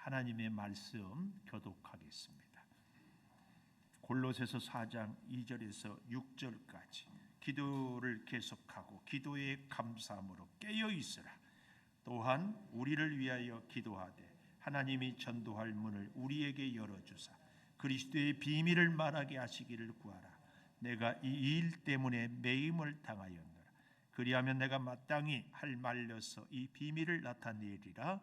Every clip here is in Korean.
하나님의 말씀 교독하겠습니다. 골로새서 4장 2절에서 6절까지 기도를 계속하고 기도에 감사함으로 깨어 있으라. 또한 우리를 위하여 기도하되 하나님이 전도할 문을 우리에게 열어주사 그리스도의 비밀을 말하게 하시기를 구하라. 내가 이 일 때문에 매임을 당하였노라. 그리하면 내가 마땅히 할 말려서 이 비밀을 나타내리라.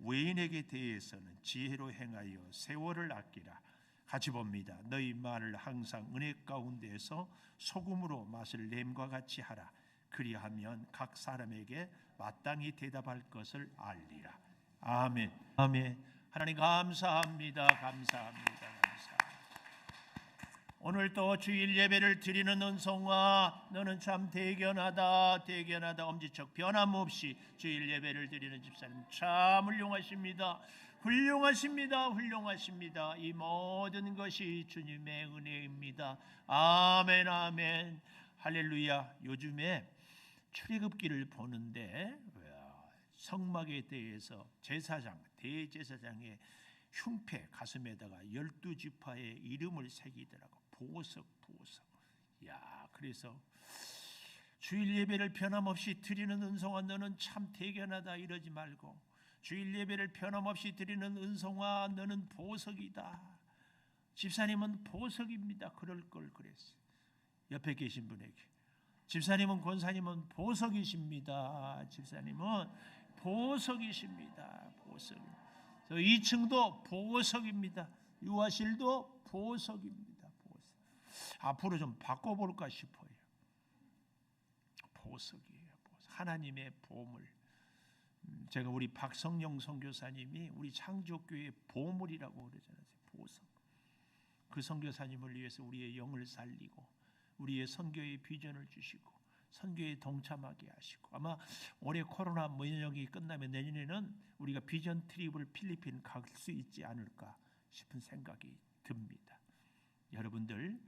외인에게 대해서는 지혜로 행하여 세월을 아끼라. 같이 봅니다. 너희 말을 항상 은혜 가운데에서 소금으로 맛을 냄과 같이 하라. 그리하면 각 사람에게 마땅히 대답할 것을 알리라. 아멘. 아멘. 하나님 감사합니다. 감사합니다. 오늘 또 주일 예배를 드리는 은송아, 너는 참 대견하다. 대견하다. 엄지척 변함없이 주일 예배를 드리는 집사님 참 훌륭하십니다. 훌륭하십니다. 훌륭하십니다. 이 모든 것이 주님의 은혜입니다. 아멘. 아멘. 할렐루야. 요즘에 출애굽기를 보는데 성막에 대해서 제사장, 대제사장의 흉패 가슴에다가 12지파의 이름을 새기더라고. 보석. 야, 그래서 주일 예배를 변함없이 드리는 은송아, 너는 참 대견하다 이러지 말고 주일 예배를 변함없이 드리는 은송아, 너는 보석이다. 집사님은 보석입니다. 그럴 걸 그랬어요. 옆에 계신 분에게 집사님은, 권사님은 보석이십니다. 집사님은 보석이십니다. 보석. 2층도 보석입니다. 유아실도 보석입니다. 보석. 앞으로 좀 바꿔볼까 싶어요. 보석이에요. 보석. 하나님의 보물. 제가 우리 박성영 선교사님이 우리 창조교회의 보물이라고 그러잖아요. 보석. 그 선교사님을 위해서 우리의 영을 살리고 우리의 선교의 비전을 주시고 선교에 동참하게 하시고, 아마 올해 코로나 면역이 끝나면 내년에는 우리가 비전 트립을 필리핀 갈 수 있지 않을까 싶은 생각이 듭니다. 여러분들,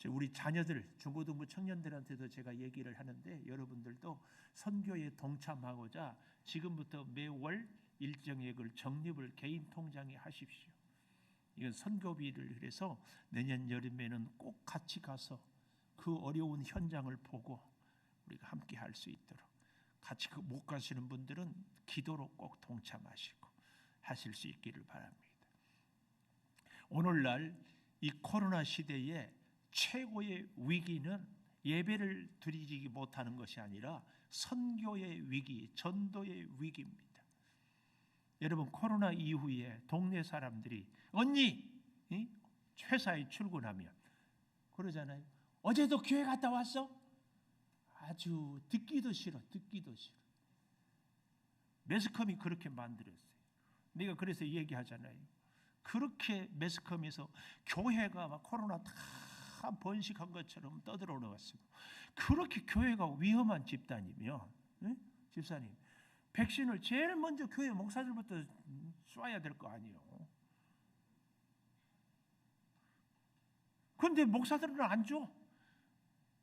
우리 자녀들, 중고등부 청년들한테도 제가 얘기를 하는데 여러분들도 선교에 동참하고자 지금부터 매월 일정액을 적립을 개인 통장에 하십시오. 이건 선교비를 해서 내년 여름에는 꼭 같이 가서 그 어려운 현장을 보고 우리가 함께 할 수 있도록, 같이 못 가시는 분들은 기도로 꼭 동참하시고 하실 수 있기를 바랍니다. 오늘날 이 코로나 시대에 최고의 위기는 예배를 드리지 못하는 것이 아니라 선교의 위기, 전도의 위기입니다. 여러분, 코로나 이후에 동네 사람들이 언니 회사에 출근하면 그러잖아요. 어제도 교회 갔다 왔어? 아주 듣기도 싫어. 매스컴이 그렇게 만들었어요. 내가 그래서 얘기하잖아요. 그렇게 매스컴에서 교회가 막 코로나 다 번식한 것처럼 떠들어놓았어요. 그렇게 교회가 위험한 집단이면, 집사님, 백신을 제일 먼저 교회 목사들부터 쏴야 될 거 아니에요. 그런데 목사들은 안 줘.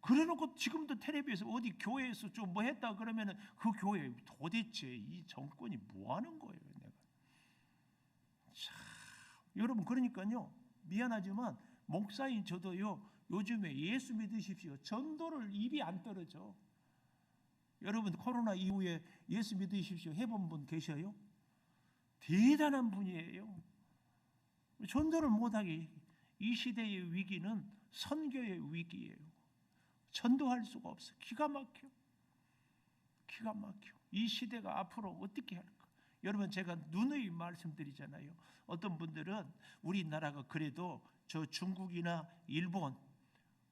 그래놓고 지금도 텔레비에서 어디 교회에서 좀 뭐 했다 그러면은 그 교회 도대체 이 정권이 뭐 하는 거예요, 내가. 참, 여러분, 그러니까요, 미안하지만 목사인 저도요, 요즘에 예수 믿으십시오. 전도를 입이 안 떨어져. 여러분, 코로나 이후에 예수 믿으십시오 해본 분 계셔요? 대단한 분이에요. 전도를 못하게. 이 시대의 위기는 선교의 위기예요. 전도할 수가 없어. 기가 막혀. 이 시대가 앞으로 어떻게 할까? 여러분, 제가 누누이 말씀드리잖아요. 어떤 분들은 우리나라가 그래도 저 중국이나 일본,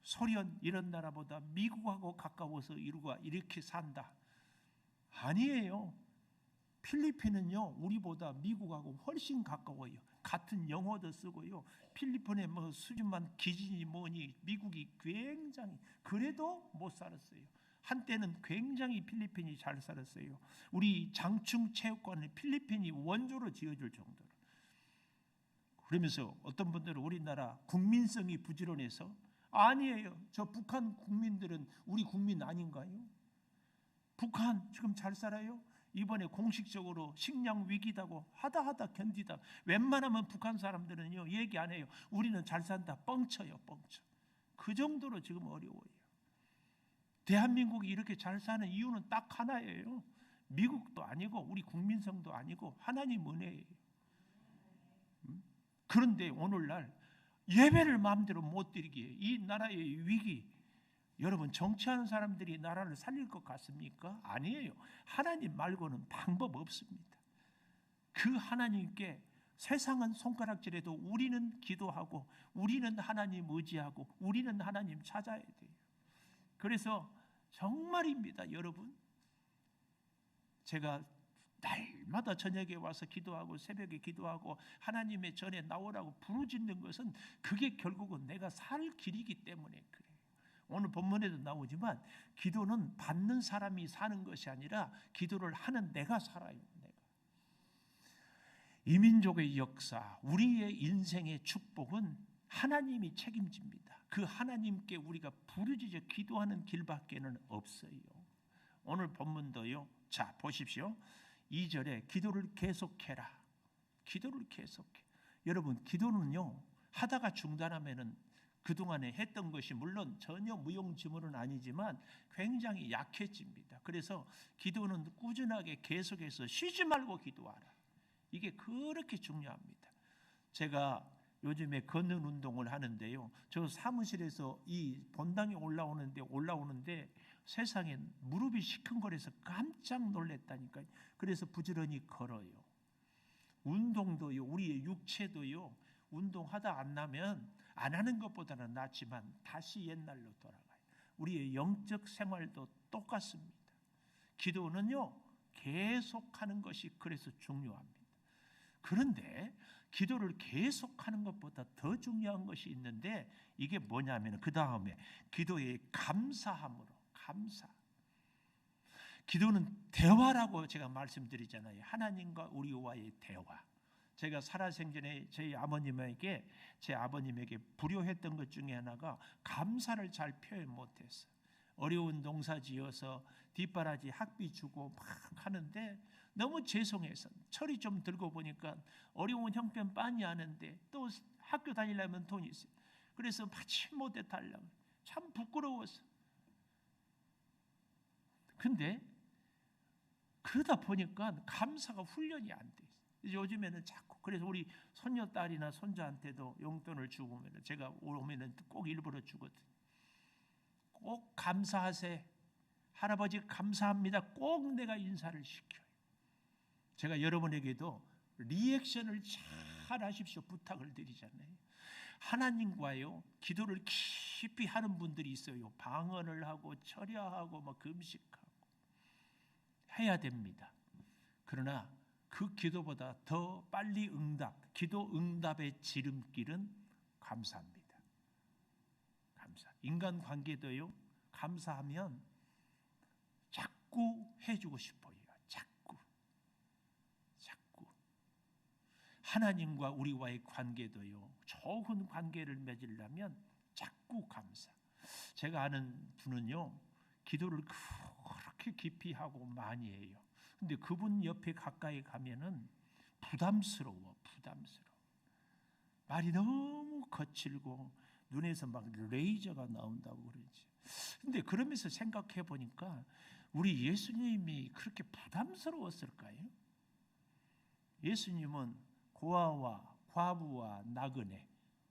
소련 이런 나라보다 미국하고 가까워서 이렇게 산다. 아니에요. 필리핀은요, 우리보다 미국하고 훨씬 가까워요. 같은 영어도 쓰고요. 필리핀의 뭐 수준만 기진이 뭐니 미국이 굉장히, 그래도 못 살았어요. 한때는 굉장히 필리핀이 잘 살았어요. 우리 장충 체육관을 필리핀이 원조로 지어줄 정도로. 그러면서 어떤 분들은 우리나라 국민성이 부지런해서, 아니에요. 저 북한 국민들은 우리 국민 아닌가요? 북한 지금 잘 살아요? 이번에 공식적으로 식량 위기다고 하다 견디다. 웬만하면 북한 사람들은요 얘기 안 해요. 우리는 잘 산다. 뻥쳐요, 뻥쳐. 그 정도로 지금 어려워요. 대한민국이 이렇게 잘 사는 이유는 딱 하나예요. 미국도 아니고 우리 국민성도 아니고 하나님 은혜예요. 그런데 오늘날 예배를 마음대로 못 드리기에 이 나라의 위기, 여러분 정치하는 사람들이 나라를 살릴 것 같습니까? 아니에요. 하나님 말고는 방법 없습니다. 그 하나님께 세상은 손가락질해도 우리는 기도하고 우리는 하나님 의지하고 우리는 하나님 찾아야 돼요. 그래서 정말입니다, 여러분. 제가 날마다 저녁에 와서 기도하고 새벽에 기도하고 하나님의 전에 나오라고 부르짖는 것은 그게 결국은 내가 살 길이기 때문에 그래요. 오늘 본문에도 나오지만 기도는 받는 사람이 사는 것이 아니라 기도를 하는 내가 살아요. 내가. 이민족의 역사, 우리의 인생의 축복은 하나님이 책임집니다. 그 하나님께 우리가 부르짖어 기도하는 길밖에는 없어요. 오늘 본문도요. 자, 보십시오. 2절에 기도를 계속해라. 기도를 계속해. 여러분, 기도는요. 하다가 중단하면은 그동안에 했던 것이 물론 전혀 무용지물은 아니지만 굉장히 약해집니다. 그래서 기도는 꾸준하게 계속해서 쉬지 말고 기도하라. 이게 그렇게 중요합니다. 제가 요즘에 걷는 운동을 하는데요. 저 사무실에서 이 본당에 올라오는데 세상에 무릎이 시큰거려서 깜짝 놀랐다니까요. 그래서 부지런히 걸어요. 운동도요. 우리의 육체도요. 운동하다 안 나면 안 하는 것보다는 낫지만 다시 옛날로 돌아가요. 우리의 영적 생활도 똑같습니다. 기도는요. 계속하는 것이 그래서 중요합니다. 그런데 기도를 계속하는 것보다 더 중요한 것이 있는데 이게 뭐냐면 그 다음에 기도의 감사함으로 감사. 기도는 대화라고 제가 말씀드리잖아요. 하나님과 우리와의 대화. 제가 살아생전에 제 아버님에게 불효했던 것 중에 하나가 감사를 잘 표현 못했어요. 어려운 농사 지어서 뒷바라지 학비 주고 막 하는데 너무 죄송해서 철이 좀 들고 보니까 어려운 형편 빤히 하는데 또 학교 다니려면 돈이 있어요. 그래서 마침 못해 달라고 참 부끄러워서. 근데 그러다 보니까 감사가 훈련이 안 돼. 요즘에는 자꾸 그래서 우리 손녀딸이나 손자한테도 용돈을 주고 제가 오면은 꼭 일부러 주거든. 꼭 감사하세요. 할아버지 감사합니다. 꼭 내가 인사를 시켜요. 제가 여러분에게도 리액션을 잘 하십시오. 부탁을 드리잖아요. 하나님과요 기도를 깊이 하는 분들이 있어요. 방언을 하고 철야하고 막 금식하고 해야 됩니다. 그러나 그 기도보다 더 빨리 기도 응답의 지름길은 감사합니다. 감사. 인간 관계도요. 감사하면 자꾸 해주고 싶어요. 자꾸. 하나님과 우리와의 관계도요. 좋은 관계를 맺으려면 자꾸 감사. 제가 아는 분은요. 기도를 그렇게 깊이 하고 많이 해요. 근데 그분 옆에 가까이 가면은 부담스러워. 말이 너무 거칠고 눈에서 막 레이저가 나온다고 그러지. 근데 그러면서 생각해 보니까 우리 예수님이 그렇게 부담스러웠을까요? 예수님은 고아와 과부와 나그네,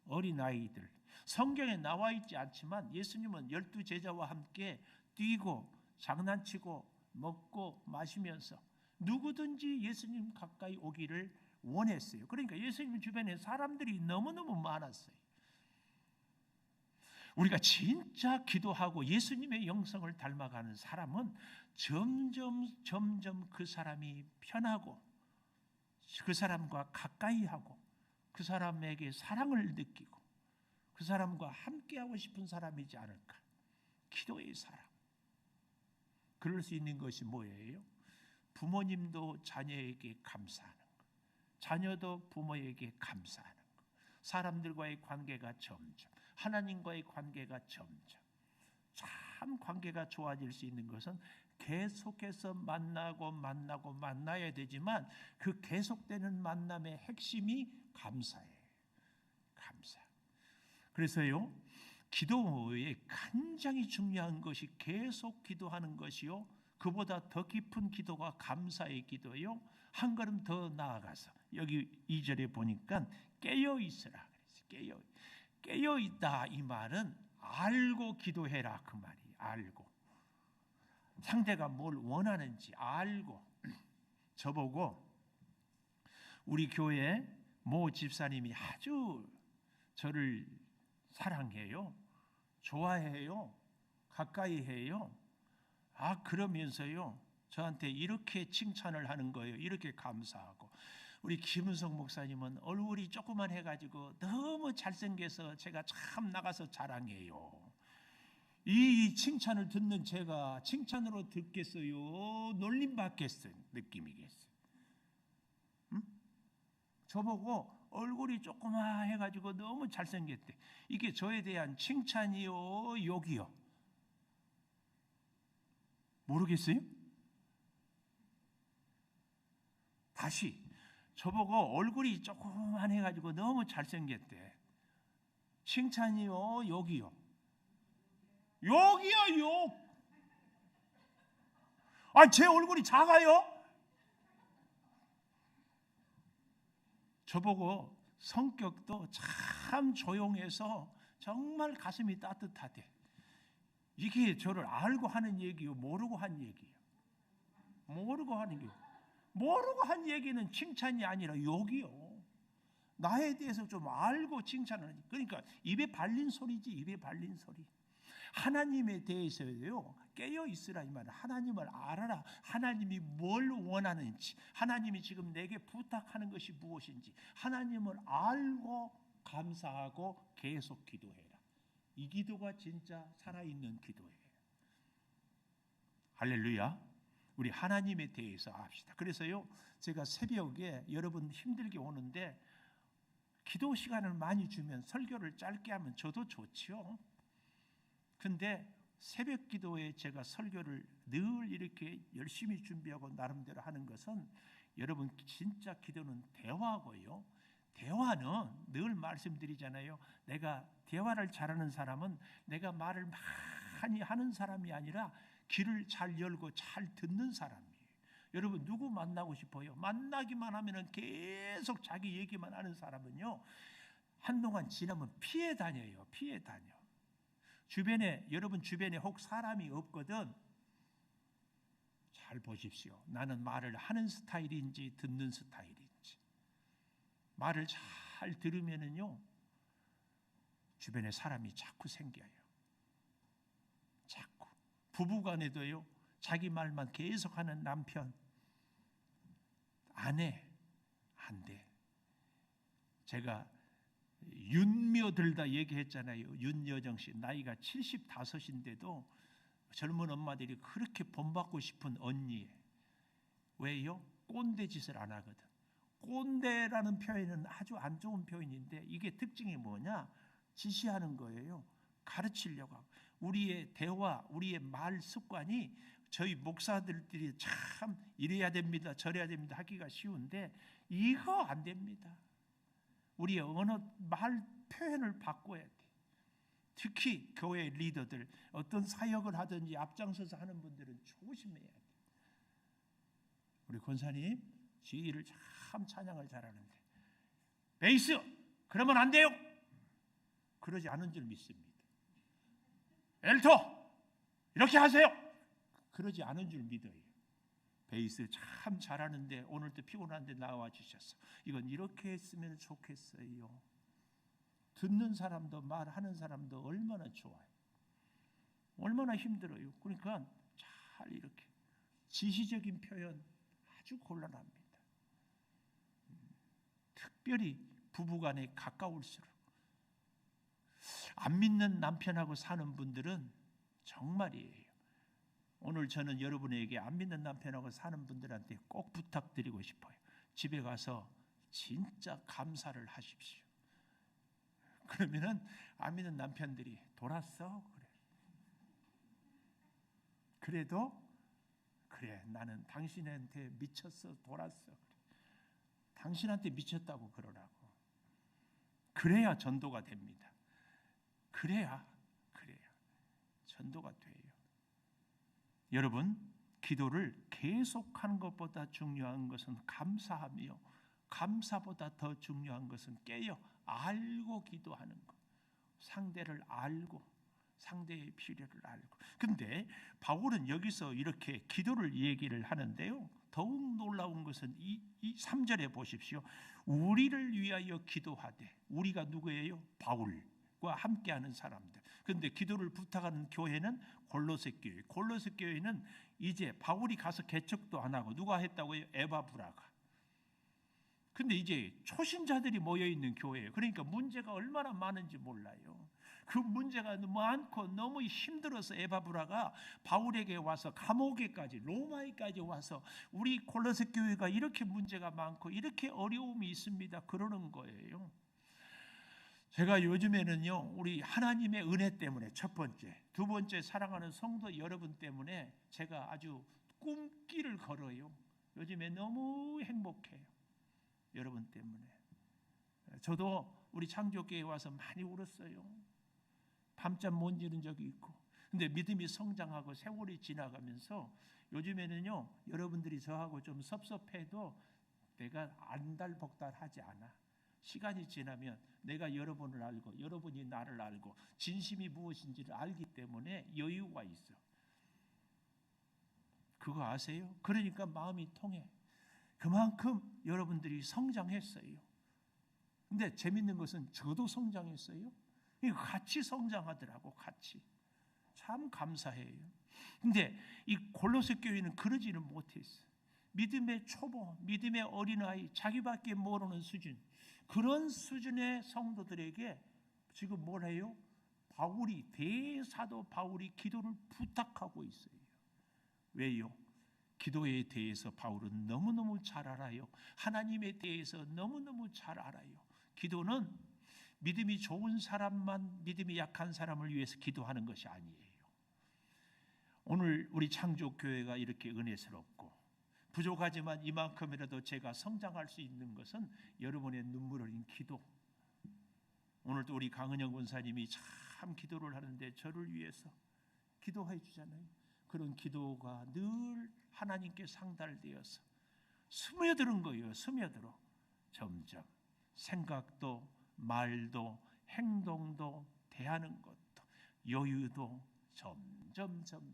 어린아이들, 성경에 나와 있지 않지만 예수님은 12제자와 함께 뛰고 장난치고 먹고 마시면서 누구든지 예수님 가까이 오기를 원했어요. 그러니까 예수님 주변에 사람들이 너무너무 많았어요. 우리가 진짜 기도하고 예수님의 영성을 닮아가는 사람은 점점 그 사람이 편하고 그 사람과 가까이 하고 그 사람에게 사랑을 느끼고 그 사람과 함께하고 싶은 사람이지 않을까. 기도의 사람. 그럴 수 있는 것이 뭐예요? 부모님도 자녀에게 감사하는 것, 자녀도 부모에게 감사하는 것, 사람들과의 관계가 점점, 하나님과의 관계가 점점 참 관계가 좋아질 수 있는 것은 계속해서 만나야 되지만 그 계속되는 만남의 핵심이 감사예요. 감사. 그래서요, 기도에 굉장히 중요한 것이 계속 기도하는 것이요, 그보다 더 깊은 기도가 감사의 기도예요. 한 걸음 더 나아가서 여기 2절에 보니까 깨어 있으라. 깨어 있다, 이 말은 알고 기도해라, 그 말이에요. 알고 상대가 뭘 원하는지 알고. 저보고 우리 교회 모 집사님이 아주 저를 사랑해요, 좋아해요, 가까이 해요. 그러면서요, 저한테 이렇게 칭찬을 하는 거예요. 이렇게 감사하고. 우리 김은성 목사님은 얼굴이 조그만 해가지고 너무 잘생겨서 제가 참 나가서 자랑해요. 이 칭찬을 듣는 제가 칭찬으로 듣겠어요, 놀림받겠어요, 느낌이겠어요? 응? 저보고 얼굴이 조그만 해가지고 너무 잘생겼대. 이게 저에 대한 칭찬이요, 욕이요? 모르겠어요? 다시, 저보고 얼굴이 조그만 해가지고 너무 잘생겼대. 칭찬이요, 욕이요? 욕이요, 욕. 제 얼굴이 작아요? 저보고 성격도 참 조용해서 정말 가슴이 따뜻하대. 이게 저를 알고 하는 얘기요, 모르고 한 얘기예요? 모르고 하는 얘기예요. 모르고 한 얘기는 칭찬이 아니라 욕이요. 나에 대해서 좀 알고 칭찬을 하지. 그러니까 입에 발린 소리지, 입에 발린 소리. 하나님에 대해서요, 깨어 있으라, 이 말은 하나님을 알아라. 하나님이 뭘 원하는지, 하나님이 지금 내게 부탁하는 것이 무엇인지 하나님을 알고 감사하고 계속 기도해라. 이 기도가 진짜 살아있는 기도예요. 할렐루야. 우리 하나님에 대해서 압시다. 그래서요, 제가 새벽에 여러분 힘들게 오는데 기도 시간을 많이 주면, 설교를 짧게 하면 저도 좋죠. 근데 새벽 기도에 제가 설교를 늘 이렇게 열심히 준비하고 나름대로 하는 것은, 여러분 진짜 기도는 대화고요. 대화는 늘 말씀드리잖아요. 내가 대화를 잘하는 사람은 내가 말을 많이 하는 사람이 아니라 귀를 잘 열고 잘 듣는 사람이에요. 여러분 누구 만나고 싶어요? 만나기만 하면 계속 자기 얘기만 하는 사람은요, 한동안 지나면 피해 다녀요. 피해 다녀. 여러분 주변에 혹 사람이 없거든, 잘 보십시오. 나는 말을 하는 스타일인지 듣는 스타일인지. 말을 잘 들으면은요, 주변에 사람이 자꾸 생겨요. 자꾸. 부부간에도요, 자기 말만 계속하는 남편, 아내, 안 돼. 제가 윤묘 들다 얘기했잖아요. 윤여정 씨 나이가 75인데도 젊은 엄마들이 그렇게 본받고 싶은 언니. 왜요? 꼰대 짓을 안 하거든. 꼰대라는 표현은 아주 안 좋은 표현인데, 이게 특징이 뭐냐? 지시하는 거예요. 가르치려고 하고. 우리의 대화, 우리의 말 습관이 저희 목사들이 참 이래야 됩니다, 저래야 됩니다 하기가 쉬운데, 이거 안 됩니다. 우리의 언어, 말 표현을 바꿔야 돼. 특히 교회 리더들, 어떤 사역을 하든지 앞장서서 하는 분들은 조심해야 돼. 우리 권사님 지휘를 참 찬양을 잘하는데, 베이스 그러면 안 돼요, 그러지 않은 줄 믿습니다. 엘토 이렇게 하세요, 그러지 않은 줄 믿어요. 베이스 참 잘하는데 오늘도 피곤한데 나와 주셨어. 이건 이렇게 했으면 좋겠어요. 듣는 사람도 말하는 사람도 얼마나 좋아요. 얼마나 힘들어요. 그러니까 잘 이렇게 지시적인 표현 아주 곤란합니다. 특별히 부부간에 가까울수록. 안 믿는 남편하고 사는 분들은 정말이에요. 오늘 저는 여러분에게 안 믿는 남편하고 사는 분들한테 꼭 부탁드리고 싶어요. 집에 가서 진짜 감사를 하십시오. 그러면은 안 믿는 남편들이 돌았어? 그래. 그래도 그래, 나는 당신한테 미쳤어, 돌았어. 당신한테 미쳤다고 그러라고. 그래야 전도가 됩니다. 그래야 전도가 돼요. 여러분, 기도를 계속하는 것보다 중요한 것은 감사하며, 감사보다 더 중요한 것은 깨어 알고 기도하는 것. 상대를 알고, 상대의 필요를 알고. 근데 바울은 여기서 이렇게 기도를 얘기를 하는데요, 더욱 놀라운 것은 이 3절에 보십시오. 우리를 위하여 기도하되. 우리가 누구예요? 바울과 함께하는 사람들. 근데 기도를 부탁하는 교회는 골로새 교회. 골로새 교회는 이제 바울이 가서 개척도 안 하고, 누가 했다고요? 에바브라가. 근데 이제 초신자들이 모여 있는 교회예요. 그러니까 문제가 얼마나 많은지 몰라요. 그 문제가 많고 너무 힘들어서 에바브라가 바울에게 와서 감옥에까지, 로마에까지 와서 우리 골로새 교회가 이렇게 문제가 많고 이렇게 어려움이 있습니다, 그러는 거예요. 제가 요즘에는요, 우리 하나님의 은혜 때문에, 첫 번째, 두 번째, 사랑하는 성도 여러분 때문에 제가 아주 꿈길을 걸어요. 요즘에 너무 행복해요, 여러분 때문에. 저도 우리 창조교회에 와서 많이 울었어요. 밤잠 못 이룬 적이 있고. 근데 믿음이 성장하고 세월이 지나가면서 요즘에는요, 여러분들이 저하고 좀 섭섭해도 내가 안달복달하지 않아. 시간이 지나면 내가 여러분을 알고 여러분이 나를 알고 진심이 무엇인지를 알기 때문에 여유가 있어. 그거 아세요? 그러니까 마음이 통해. 그만큼 여러분들이 성장했어요. 근데 재밌는 것은 저도 성장했어요. 같이 성장하더라고, 같이. 참 감사해요. 근데 이 골로새 교회는 그러지는 못했어. 믿음의 초보, 믿음의 어린아이, 자기밖에 모르는 수준, 그런 수준의 성도들에게 지금 뭘 해요? 바울이, 대사도 바울이 기도를 부탁하고 있어요. 왜요? 기도에 대해서 바울은 너무너무 잘 알아요. 하나님에 대해서 너무너무 잘 알아요. 기도는 믿음이 좋은 사람만, 믿음이 약한 사람을 위해서 기도하는 것이 아니에요. 오늘 우리 창조교회가 이렇게 은혜스럽고 부족하지만 이만큼이라도 제가 성장할 수 있는 것은 여러분의 눈물 흘린 기도. 오늘도 우리 강은영 권사님이 참 기도를 하는데 저를 위해서 기도해 주잖아요. 그런 기도가 늘 하나님께 상달되어서 스며드는 거예요. 스며들어. 점점 생각도 말도 행동도 대하는 것도 여유도 점점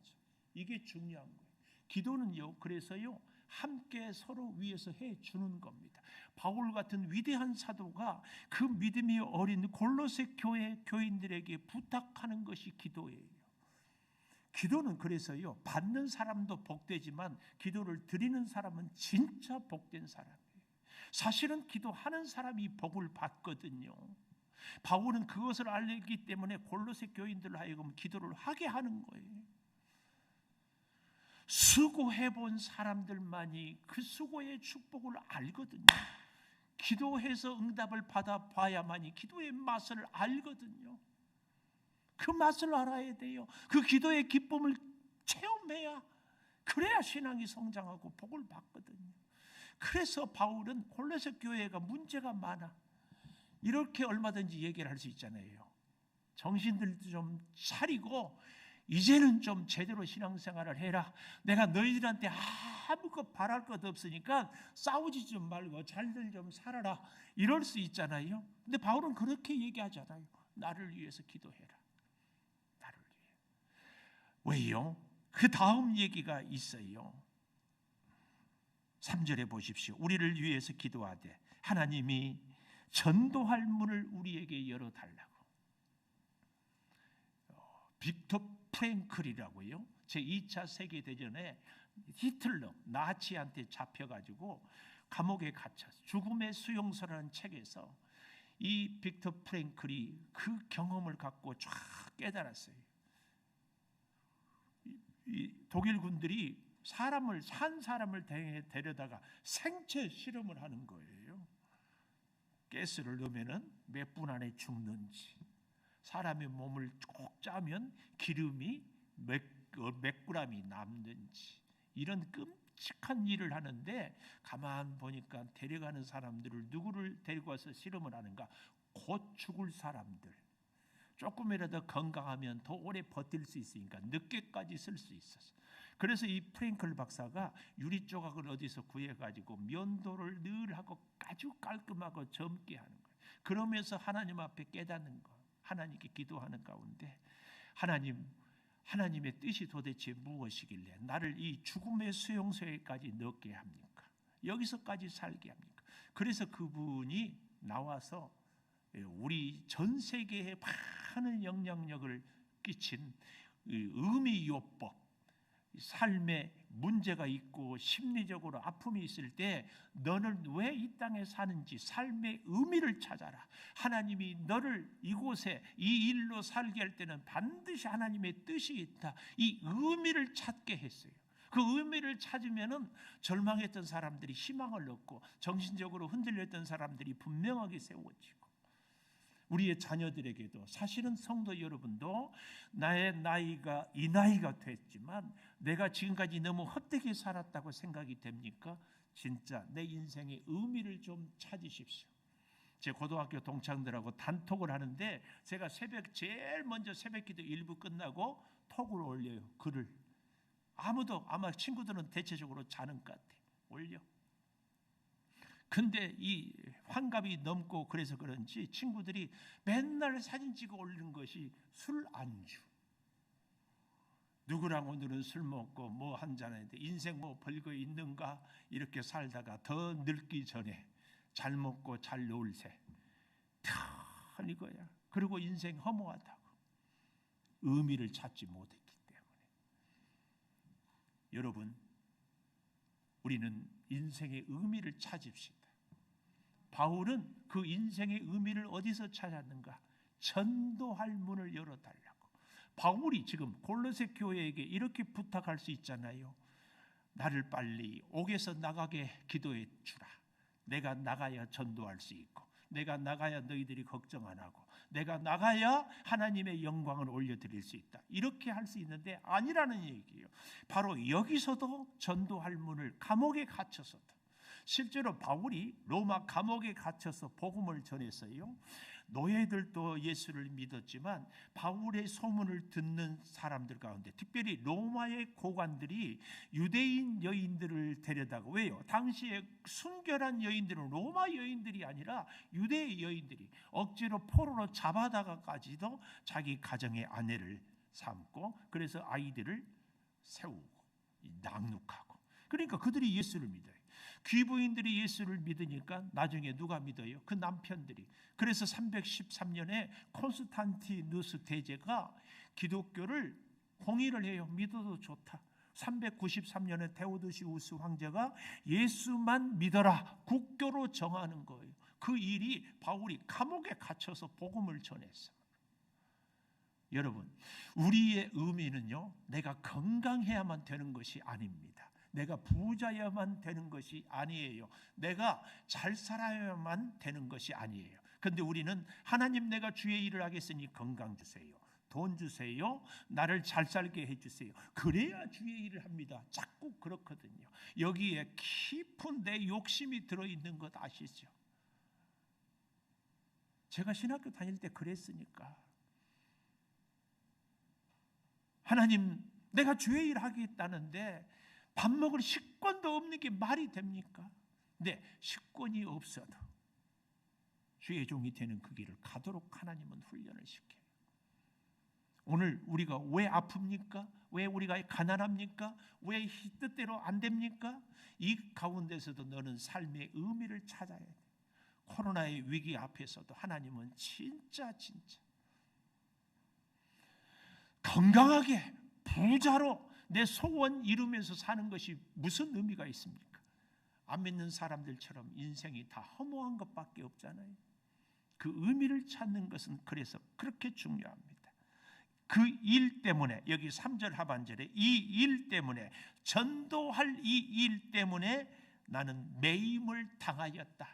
이게 중요한 거예요. 기도는요, 그래서요, 함께 서로 위해서 해주는 겁니다. 바울 같은 위대한 사도가 그 믿음이 어린 골로새 교회 교인들에게 부탁하는 것이 기도예요. 기도는 그래서요, 받는 사람도 복되지만 기도를 드리는 사람은 진짜 복된 사람이에요. 사실은 기도하는 사람이 복을 받거든요. 바울은 그것을 알기 때문에 골로새 교인들을 하여금 기도를 하게 하는 거예요. 수고해본 사람들만이 그 수고의 축복을 알거든요. 기도해서 응답을 받아봐야만이 기도의 맛을 알거든요. 그 맛을 알아야 돼요. 그 기도의 기쁨을 체험해야, 그래야 신앙이 성장하고 복을 받거든요. 그래서 바울은 골로새 교회가 문제가 많아, 이렇게 얼마든지 얘기를 할 수 있잖아요. 정신들도 좀 차리고 이제는 좀 제대로 신앙생활을 해라. 내가 너희들한테 아무것도 바랄 것 없으니까 싸우지 좀 말고 잘들 좀 살아라. 이럴 수 있잖아요. 근데 바울은 그렇게 얘기하잖아요. 나를 위해서 기도해라. 나를 위해. 왜요? 그 다음 얘기가 있어요. 3절에 보십시오. 우리를 위해서 기도하되 하나님이 전도할 문을 우리에게 열어달라고. 빅터 프랭클이라고요. 제2차 세계대전에 히틀러, 나치한테 잡혀가지고 감옥에 갇혀서 죽음의 수용소라는 책에서 이 빅터 프랭클이 그 경험을 갖고 쫙 깨달았어요. 이 독일 군들이 산 사람을 데려다가 생체 실험을 하는 거예요. 가스를 넣으면 몇 분 안에 죽는지, 사람의 몸을 꼭 짜면 기름이 몇 g이 남는지, 이런 끔찍한 일을 하는데 가만 보니까 데려가는 사람들을 누구를 데리고 와서 실험을 하는가? 곧 죽을 사람들. 조금이라도 건강하면 더 오래 버틸 수 있으니까 늦게까지 쓸 수 있었어. 그래서 이 프랭클 박사가 유리 조각을 어디서 구해가지고 면도를 늘 하고 아주 깔끔하고 젊게 하는 거예요. 그러면서 하나님 앞에 깨닫는 거, 하나님께 기도하는 가운데 하나님의 뜻이 도대체 무엇이길래 나를 이 죽음의 수용소에까지 넣게 합니까? 여기서까지 살게 합니까? 그래서 그분이 나와서 우리 전 세계에 많은 영향력을 끼친 의미요법, 삶에 문제가 있고 심리적으로 아픔이 있을 때 너는 왜 이 땅에 사는지 삶의 의미를 찾아라. 하나님이 너를 이곳에 이 일로 살게 할 때는 반드시 하나님의 뜻이 있다. 이 의미를 찾게 했어요. 그 의미를 찾으면은 절망했던 사람들이 희망을 얻고 정신적으로 흔들렸던 사람들이 분명하게 세워지고, 우리의 자녀들에게도, 사실은 성도 여러분도 나의 나이가 이 나이가 됐지만 내가 지금까지 너무 헛되게 살았다고 생각이 됩니까? 진짜 내 인생의 의미를 좀 찾으십시오. 제 고등학교 동창들하고 단톡을 하는데 제가 제일 먼저 새벽기도 1부 끝나고 톡을 올려요. 글을. 아마 친구들은 대체적으로 자는 것 같아. 올려. 근데 이 환갑이 넘고 그래서 그런지 친구들이 맨날 사진 찍어 올리는 것이 술 안주. 누구랑 오늘은 술 먹고 뭐 한잔했는데 인생 뭐 별거 있는가, 이렇게 살다가 더 늙기 전에 잘 먹고 잘 놀세. 다 이거야. 그리고 인생 허무하다고. 의미를 찾지 못했기 때문에. 여러분, 우리는 인생의 의미를 찾읍시다. 바울은 그 인생의 의미를 어디서 찾았는가? 전도할 문을 열어달라고. 바울이 지금 골로새 교회에게 이렇게 부탁할 수 있잖아요. 나를 빨리 옥에서 나가게 기도해 주라. 내가 나가야 전도할 수 있고, 내가 나가야 너희들이 걱정 안 하고, 내가 나가야 하나님의 영광을 올려드릴 수 있다. 이렇게 할 수 있는데 아니라는 얘기예요. 바로 여기서도 전도할 문을, 감옥에 갇혀서도, 실제로 바울이 로마 감옥에 갇혀서 복음을 전했어요. 노예들도 예수를 믿었지만 바울의 소문을 듣는 사람들 가운데, 특별히 로마의 고관들이 유대인 여인들을 데려다가, 왜요? 당시에 순결한 여인들은 로마 여인들이 아니라 유대 여인들이 억지로 포로로 잡아다가까지도 자기 가정의 아내를 삼고, 그래서 아이들을 세우고 낭룩하고, 그러니까 그들이 예수를 믿어요. 귀부인들이 예수를 믿으니까 나중에 누가 믿어요? 그 남편들이. 그래서 313년에 콘스탄티누스 대제가 기독교를 공의를 해요. 믿어도 좋다. 393년에 데오도시우스 황제가 예수만 믿어라 국교로 정하는 거예요. 그 일이 바울이 감옥에 갇혀서 복음을 전했어. 여러분, 우리의 의미는요, 내가 건강해야만 되는 것이 아닙니다. 내가 부자야만 되는 것이 아니에요. 내가 잘 살아야만 되는 것이 아니에요. 그런데 우리는 하나님, 내가 주의 일을 하겠으니 건강 주세요, 돈 주세요, 나를 잘 살게 해주세요. 그래야 주의 일을 합니다. 자꾸 그렇거든요. 여기에 깊은 내 욕심이 들어있는 것 아시죠? 제가 신학교 다닐 때 그랬으니까. 하나님, 내가 주의 일 하겠다는데 밥 먹을 식권도 없는 게 말이 됩니까? 근데 식권이 없어도 주의 종이 되는 그 길을 가도록 하나님은 훈련을 시켜요. 오늘 우리가 왜 아픕니까? 왜 우리가 가난합니까? 왜 뜻대로 안 됩니까? 이 가운데서도 너는 삶의 의미를 찾아야 돼. 코로나의 위기 앞에서도 하나님은 진짜 건강하게 부자로 내 소원 이루면서 사는 것이 무슨 의미가 있습니까? 안 믿는 사람들처럼 인생이 다 허무한 것밖에 없잖아요. 그 의미를 찾는 것은 그래서 그렇게 중요합니다. 그 일 때문에, 여기 3절 하반절에 이 일 때문에, 전도할 이 일 때문에 나는 매임을 당하였다.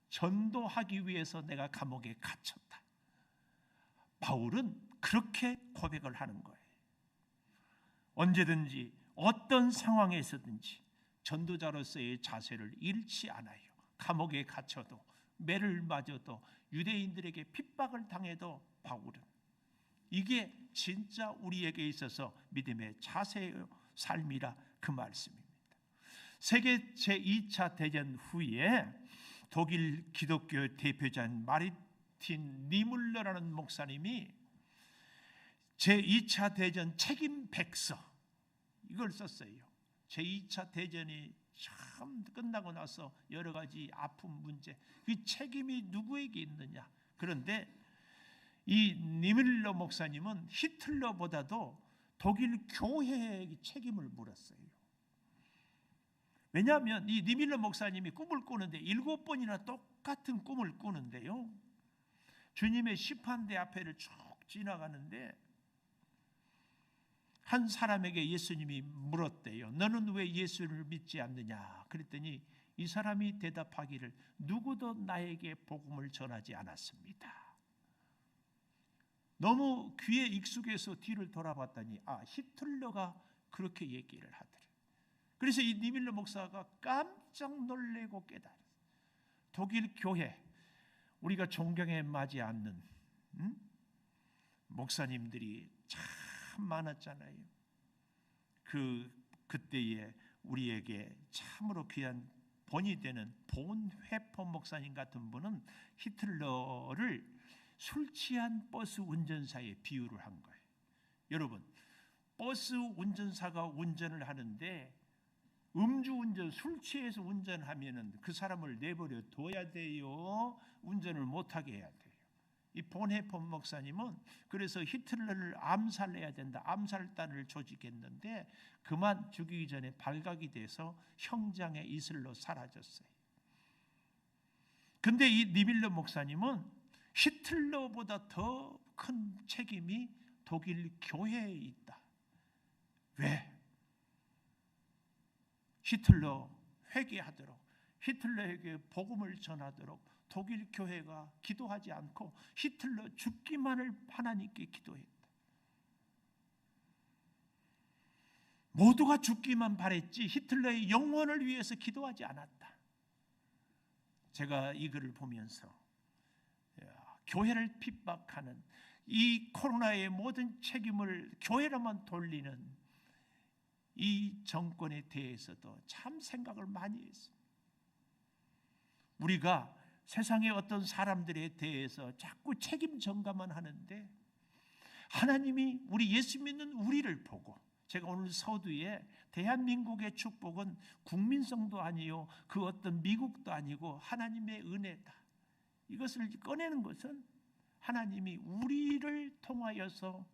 전도하기 위해서 내가 감옥에 갇혔다. 바울은 그렇게 고백을 하는 거예요. 언제든지 어떤 상황에서든지 전도자로서의 자세를 잃지 않아요. 감옥에 갇혀도, 매를 맞아도, 유대인들에게 핍박을 당해도 바울은 이게 진짜 우리에게 있어서 믿음의 자세의 삶이라 그 말씀입니다. 세계 제2차 대전 후에 독일 기독교 대표자인 마르틴 니물러라는 목사님이 제2차 대전 책임 백서 이걸 썼어요. 제2차 대전이 참 끝나고 나서 여러 가지 아픈 문제, 그 책임이 누구에게 있느냐. 그런데 이 니밀러 목사님은 히틀러보다도 독일 교회의 책임을 물었어요. 왜냐하면 이 니밀러 목사님이 꿈을 꾸는데 7번이나 똑같은 꿈을 꾸는데요, 주님의 심판대 앞에를 쭉 지나가는데 한 사람에게 예수님이 물었대요. 너는 왜 예수를 믿지 않느냐? 그랬더니 이 사람이 대답하기를 누구도 나에게 복음을 전하지 않았습니다. 너무 귀에 익숙해서 뒤를 돌아봤더니 히틀러가 그렇게 얘기를 하더래. 그래서 이 니밀러 목사가 깜짝 놀래고 깨달았어요. 독일 교회, 우리가 존경에 맞지 않는 목사님들이 참 많았잖아요. 그때에 우리에게 참으로 귀한 본이 되는 본 회포 목사님 같은 분은 히틀러를 술 취한 버스 운전사에 비유를 한 거예요. 여러분, 버스 운전사가 운전을 하는데 음주운전, 술 취해서 운전하면은 그 사람을 내버려 둬야 돼요? 운전을 못하게 해야 돼요? 이 본헤폰 목사님은 그래서 히틀러를 암살해야 된다, 암살단을 조직했는데 그만 죽이기 전에 발각이 돼서 형장의 이슬로 사라졌어요. 근데 이 니밀러 목사님은 히틀러보다 더 큰 책임이 독일 교회에 있다. 왜? 히틀러 회개하도록, 히틀러에게 복음을 전하도록 독일 교회가 기도하지 않고 히틀러 죽기만을 하나님께 기도했다. 모두가 죽기만 바랬지 히틀러의 영혼을 위해서 기도하지 않았다. 제가 이 글을 보면서 교회를 핍박하는 이 코로나의 모든 책임을 교회로만 돌리는 이 정권에 대해서도 참 생각을 많이 했습니다. 우리가 세상의 어떤 사람들에 대해서 자꾸 책임 전가만 하는데 하나님이 우리 예수 믿는 우리를 보고, 제가 오늘 서두에 대한민국의 축복은 국민성도 아니요 그 어떤 미국도 아니고 하나님의 은혜다, 이것을 꺼내는 것은 하나님이 우리를 통하여서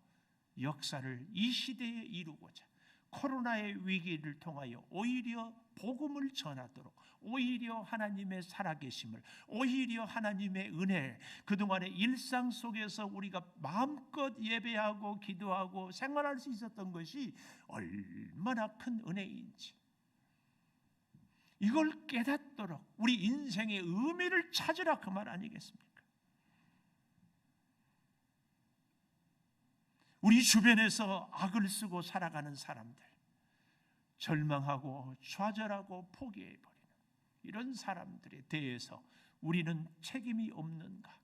역사를 이 시대에 이루고자 코로나의 위기를 통하여 오히려 복음을 전하도록, 오히려 하나님의 살아계심을, 오히려 하나님의 은혜, 그동안의 일상 속에서 우리가 마음껏 예배하고 기도하고 생활할 수 있었던 것이 얼마나 큰 은혜인지 이걸 깨닫도록 우리 인생의 의미를 찾으라, 그 말 아니겠습니까? 우리 주변에서 악을 쓰고 살아가는 사람들, 절망하고 좌절하고 포기해버리는 이런 사람들에 대해서 우리는 책임이 없는가?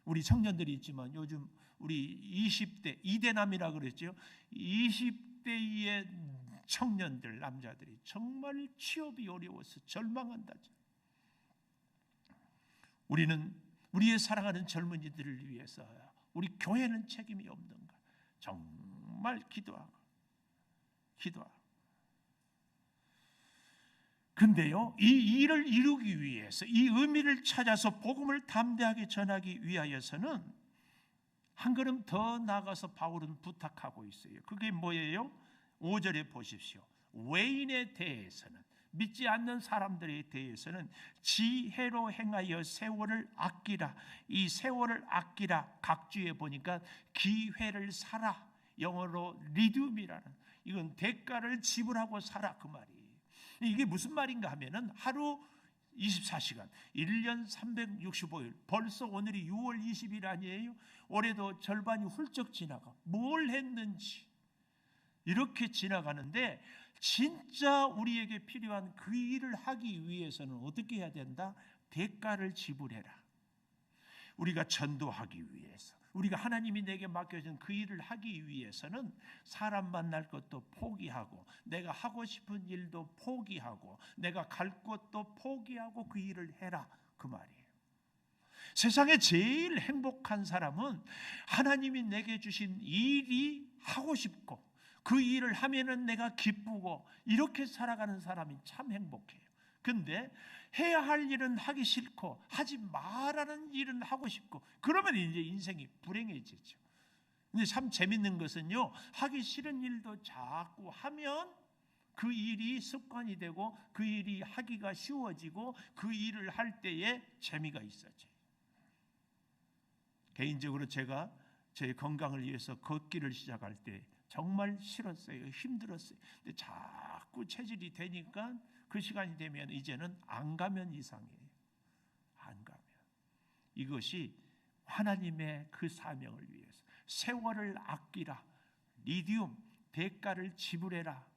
우리 청년들이 있지만 요즘 우리 20대 이대남이라 그랬죠. 20대의 청년들, 남자들이 정말 취업이 어려워서 절망한다죠. 우리는 우리의 사랑하는 젊은이들을 위해서 우리 교회는 책임이 없는가? 정말 기도하고. 근데요, 이 일을 이루기 위해서, 이 의미를 찾아서 복음을 담대하게 전하기 위하여서는 한 걸음 더 나아가서 바울은 부탁하고 있어요. 그게 뭐예요? 5절에 보십시오. 외인에 대해서는, 믿지 않는 사람들에 대해서는 지혜로 행하여 세월을 아끼라. 이 세월을 아끼라, 각주에 보니까 기회를 사라, 영어로 리듬이라는, 이건 대가를 지불하고 살아, 그 말이. 이게 무슨 말인가 하면은 하루 24시간, 1년 365일, 벌써 오늘이 6월 20일 아니에요? 올해도 절반이 훌쩍 지나가 뭘 했는지 이렇게 지나가는데 진짜 우리에게 필요한 그 일을 하기 위해서는 어떻게 해야 된다? 대가를 지불해라. 우리가 전도하기 위해서, 우리가 하나님이 내게 맡겨진 그 일을 하기 위해서는 사람 만날 것도 포기하고, 내가 하고 싶은 일도 포기하고, 내가 갈 곳도 포기하고 그 일을 해라, 그 말이에요. 세상에 제일 행복한 사람은 하나님이 내게 주신 일이 하고 싶고, 그 일을 하면은 내가 기쁘고, 이렇게 살아가는 사람이 참 행복해요. 근데 해야 할 일은 하기 싫고 하지 말라는 일은 하고 싶고, 그러면 이제 인생이 불행해지죠. 근데 참 재밌는 것은요, 하기 싫은 일도 자꾸 하면 그 일이 습관이 되고 그 일이 하기가 쉬워지고 그 일을 할 때에 재미가 있어져요. 개인적으로 제가 제 건강을 위해서 걷기를 시작할 때 정말 싫었어요. 힘들었어요. 근데 자꾸 체질이 되니까 그 시간이 되면 이제는 안 가면 이상해요. 안 가면. 이것이 하나님의 그 사명을 위해서 세월을 아끼라, 리디움, 대가를 지불해라,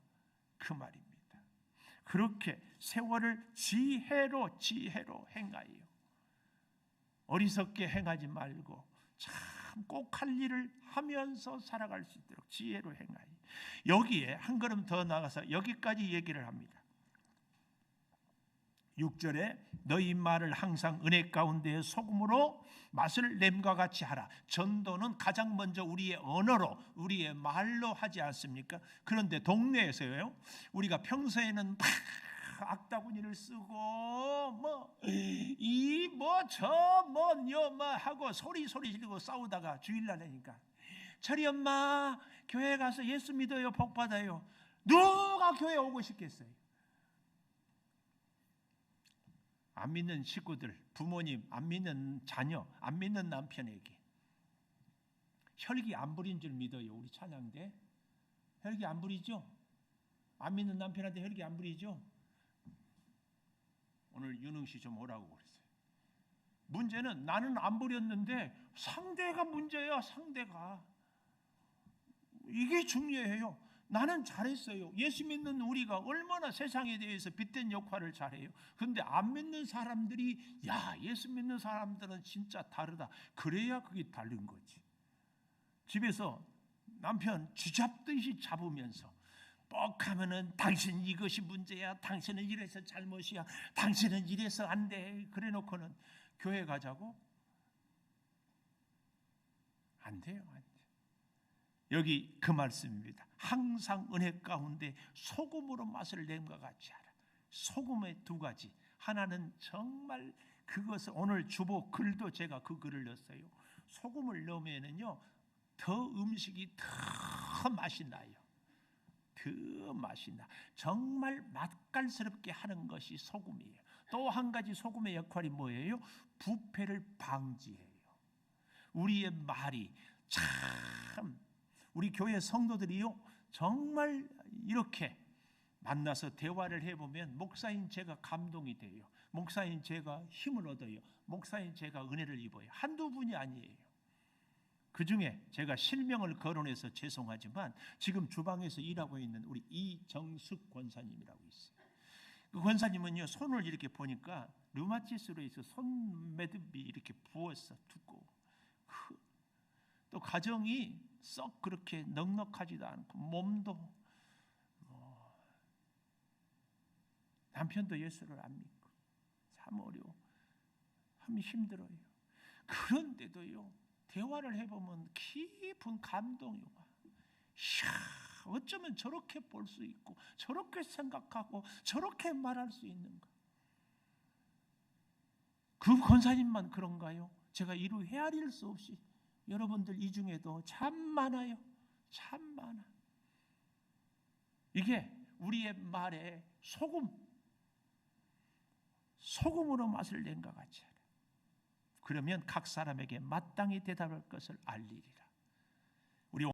그 말입니다. 그렇게 세월을 지혜로 행하여 어리석게 행하지 말고 참 꼭 할 일을 하면서 살아갈 수 있도록 지혜로 행하여. 여기에 한 걸음 더 나가서 여기까지 얘기를 합니다. 6절에 너희 말을 항상 은혜 가운데 소금으로 맛을 냄과 같이 하라. 전도는 가장 먼저 우리의 언어로, 우리의 말로 하지 않습니까? 그런데 동네에서요, 우리가 평소에는 막 악다구니를 쓰고 하고 소리 지르고 싸우다가 주일날 되니까 철이 엄마 교회 가서 예수 믿어요, 복 받아요. 누가 교회 오고 싶겠어요? 안 믿는 식구들, 부모님, 안 믿는 자녀, 안 믿는 남편에게 혈기 안 부린 줄 믿어요. 우리 찬양대 혈기 안 부리죠? 안 믿는 남편한테 혈기 안 부리죠? 오늘 윤흥 씨 좀 오라고 그랬어요. 문제는 나는 안 부렸는데 상대가 문제야. 상대가. 이게 중요해요. 나는 잘했어요. 예수 믿는 우리가 얼마나 세상에 대해서 빛된 역할을 잘해요. 그런데 안 믿는 사람들이 야, 예수 믿는 사람들은 진짜 다르다. 그래야 그게 다른 거지. 집에서 남편 쥐잡듯이 잡으면서 뻑하면은 당신 이것이 문제야, 당신은 이래서 잘못이야, 당신은 이래서 안 돼. 그래 놓고는 교회 가자고? 안 돼요. 안 돼. 여기 그 말씀입니다. 항상 은혜 가운데 소금으로 맛을 냄과 같이 하라. 소금의 두 가지. 하나는 정말 그것을, 오늘 주보 글도 제가 그 글을 넣었어요. 소금을 넣으면은요 더 음식이 더 맛이 나요. 더 맛이 나. 정말 맛깔스럽게 하는 것이 소금이에요. 또 한 가지 소금의 역할이 뭐예요? 부패를 방지해요. 우리의 말이 참, 우리 교회 성도들이요 정말 이렇게 만나서 대화를 해보면 목사인 제가 감동이 돼요. 목사인 제가 힘을 얻어요. 목사인 제가 은혜를 입어요. 한두 분이 아니에요. 그 중에 제가 실명을 거론해서 죄송하지만 지금 주방에서 일하고 있는 우리 이정숙 권사님이라고 있어요. 그 권사님은요 손을 이렇게 보니까 류마티스로 해서 손매듭이 이렇게 부었어. 두꺼워. 또 가정이 썩 그렇게 넉넉하지도 않고 몸도 남편도 예수를 안 믿고 참 어려워. 참 힘들어요. 그런데도요 대화를 해보면 깊은 감동이 와. 이야, 어쩌면 저렇게 볼 수 있고 저렇게 생각하고 저렇게 말할 수 있는가. 그 권사님만 그런가요? 제가 이루 헤아릴 수 없이 여러분들 이 중에도 참 많아요. 참 많아. 이게 우리의 말에 소금으로 맛을 낸 것 같이 하라. 그러면 각 사람에게 마땅히 대답할 것을 알리리라.